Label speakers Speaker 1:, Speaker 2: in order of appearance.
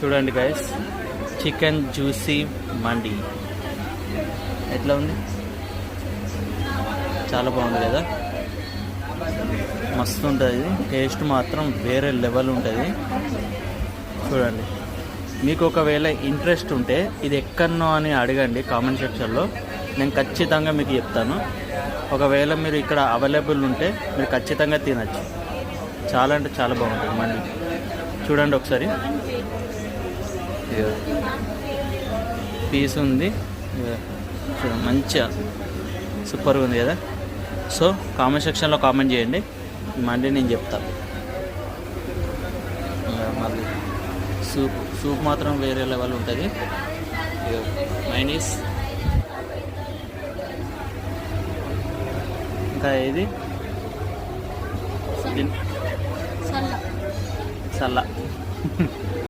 Speaker 1: చూడండి guys, chicken juicy మండి ఎట్లా ఉంది, చాలా బాగుంది కదా, మస్తు ఉంటుంది. టేస్ట్ మాత్రం వేరే లెవెల్ ఉంటుంది. చూడండి, మీకు ఒకవేళ ఇంట్రెస్ట్ ఉంటే ఇది ఎక్కడనో అని అడగండి కామెంట్ సెక్షన్లో, నేను ఖచ్చితంగా మీకు చెప్తాను. ఒకవేళ మీరు ఇక్కడ అవైలబుల్ ఉంటే మీరు ఖచ్చితంగా తినచ్చు. చాలా అంటే చాలా బాగుంటుంది మండి. చూడండి ఒకసారి, పీస్ ఉంది చూడండి, మంచిగా సూపర్గా ఉంది కదా. సో కామెంట్ సెక్షన్లో కామెంట్ చేయండి, ఈ మండి నేను చెప్తాను. మళ్ళీ సూప్ మాత్రం వేరే లెవెల్ ఉంటుంది. మైనీస్, ఇంకా ఇది సల్ల